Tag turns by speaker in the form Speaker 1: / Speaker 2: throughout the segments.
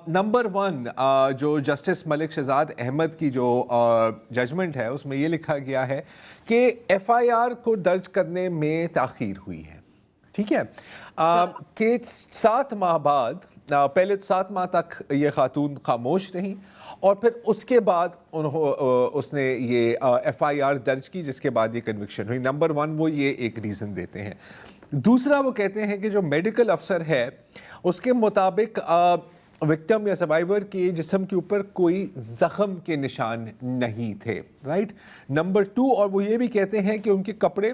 Speaker 1: Number one جو justice ملک شہزاد احمد کی جو ججمنٹ ہے اس میں یہ لکھا گیا ہے کہ ایف آئی آر کو درج کرنے میں تاخیر ہوئی ہے. ٹھیک ہے کہ 7 ماہ بعد پہلے 7 ماہ تک یہ خاتون خاموش رہیں اور پھر اس کے بعد اس نے یہ ایف آئی آر درج کی جس کے بعد یہ کنوکشن ہوئی. نمبر ون وہ یہ ایک ریزن دیتے ہیں. دوسرا وہ کہتے ہیں کہ جو میڈیکل افسر ہے اس کے مطابق وکٹم یا سروائیور کے جسم کے اوپر کوئی زخم کے نشان نہیں تھے. رائٹ. نمبر 2 اور وہ یہ بھی کہتے ہیں کہ ان کے کپڑے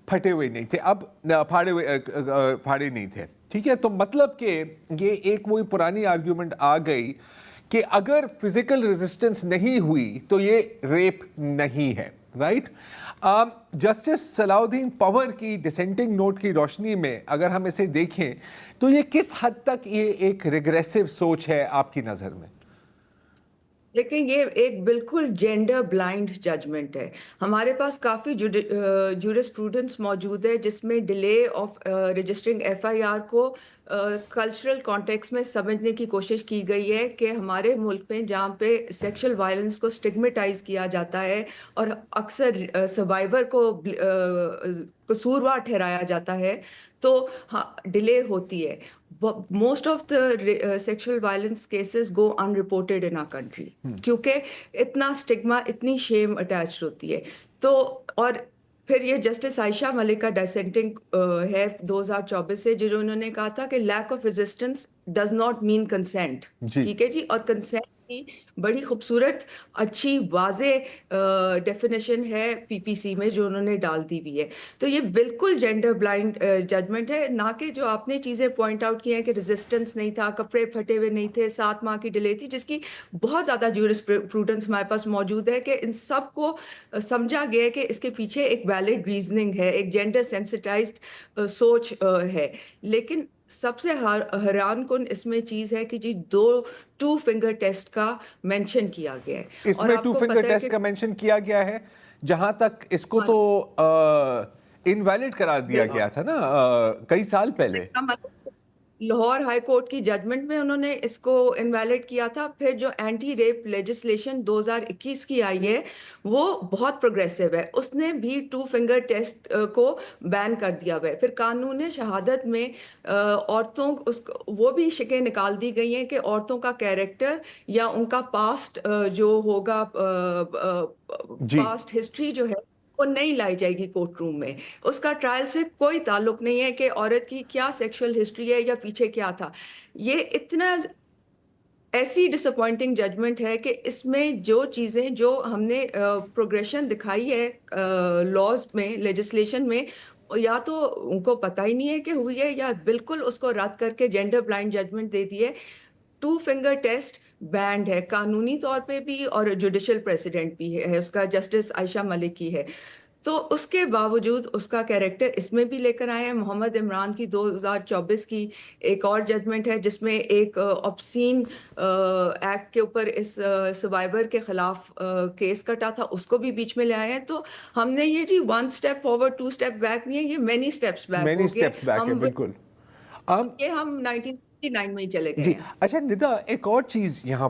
Speaker 1: پھٹے ہوئے نہیں تھے, اب پھاڑے نہیں تھے. ٹھیک ہے, تو مطلب کہ یہ ایک وہی پرانی آرگیومنٹ آ گئی کہ اگر فزیکل ریزسٹنس نہیں ہوئی تو یہ ریپ نہیں ہے. رائٹ. جسٹس صلاح الدین پنور کی ڈسینٹنگ نوٹ کی روشنی میں اگر ہم اسے دیکھیں تو یہ کس حد تک یہ ایک ریگریسو سوچ ہے آپ کی نظر میں؟
Speaker 2: لیکن یہ ایک بالکل جینڈر بلائنڈ ججمنٹ ہے. ہمارے پاس کافی جورسپروڈنس موجود ہے جس میں delay of registering F I R کو کلچرل کانٹیکس میں سمجھنے کی کوشش کی گئی ہے کہ ہمارے ملک میں جہاں پہ سیکشل وائلنس کو اسٹگمیٹائز کیا جاتا ہے اور اکثر سروائیور کو قصوروار ٹھہرایا جاتا ہے تو ڈیلے ہوتی ہے. Most of the sexual violence cases go unreported in our country کیونکہ اتنا اسٹگما, اتنی شیم اٹیچ ہوتی ہے. تو اور پھر یہ جسٹس عائشہ ملک کا ڈسینٹنگ ہے 2024 سے جنہوں نے کہا تھا کہ lack of resistance does not mean consent. ٹھیک ہے جی, اور کنسینٹ کی بڑی خوبصورت اچھی واضح ڈیفینیشن ہے پی پی سی میں جو انہوں نے ڈال دی ہوئی ہے. تو یہ بالکل جینڈر بلائنڈ ججمنٹ ہے, نہ کہ جو آپ نے چیزیں پوائنٹ آؤٹ کی ہیں کہ ریزسٹنس نہیں تھا, کپڑے پھٹے ہوئے نہیں تھے, 7 ماہ کی ڈیلے تھی, جس کی بہت زیادہ جورسپروڈنس ہمارے پاس موجود ہے کہ ان سب کو سمجھا گیا ہے کہ اس کے پیچھے ایک ویلڈ ریزننگ ہے, ایک جینڈر سینسٹائزڈ سوچ ہے. لیکن سب سے حیران کن اس میں چیز ہے کہ جی 2 فنگر ٹیسٹ کا مینشن کیا گیا ہے.
Speaker 1: اس میں 2 فنگر ٹیسٹ کا مینشن کیا گیا ہے, جہاں تک اس کو تو انویلڈ قرار دیا گیا تھا نا کئی سال پہلے.
Speaker 2: لاہور ہائی کورٹ کی ججمنٹ میں انہوں نے اس کو انویلڈ کیا تھا. پھر جو اینٹی ریپ لیجسلیشن 2021 کی آئی ہے وہ بہت پروگریسو ہے, اس نے بھی 2 فنگر ٹیسٹ کو بین کر دیا ہوا ہے. پھر قانون شہادت میں عورتوں وہ بھی شکیں نکال دی گئی ہیں کہ عورتوں کا کیریکٹر یا ان کا پاسٹ جو ہوگا پاسٹ ہسٹری جو ہے وہ نہیں لائی جائے گی کورٹ روم میں. اس کا ٹرائل سے کوئی تعلق نہیں ہے کہ عورت کی کیا سیکشل ہسٹری ہے یا پیچھے کیا تھا. یہ اتنا ایسی ڈس اپوائنٹنگ ججمنٹ ہے کہ اس میں جو چیزیں جو ہم نے پروگریشن دکھائی ہے لاز میں, لیجسلیشن میں, یا تو ان کو پتہ ہی نہیں ہے کہ ہوئی ہے یا بالکل اس کو رد کر کے جینڈر بلائنڈ ججمنٹ دے دی ہے. 2 فنگر ٹیسٹ بینڈ ہے قانونی طور پہ بھی اور جوڈیشل پریسیڈنٹ بھی ہے اس کا, جسٹس عائشہ ملک کی ہے. تو اس کے باوجود اس کا کیریکٹر اس میں بھی لے کر آئے ہیں. محمد عمران کی 2024 کی ایک اور ججمنٹ ہے جس میں ایک آبسین ایکٹ کے اوپر اس سروائیور کے خلاف کیس کٹا تھا, اس کو بھی بیچ میں لے آئے ہیں. تو ہم نے یہ جی 1 اسٹیپ فارورڈ 2 اسٹیپ بیک نہیں ہے, یہ مینی اسٹیپس بیک ہو گئے.
Speaker 1: بالکل
Speaker 2: ہم 1969 میں ہی چلے گئے
Speaker 1: جی.
Speaker 2: ہیں.
Speaker 1: اچھا ندا, ایک اور چیز یہاں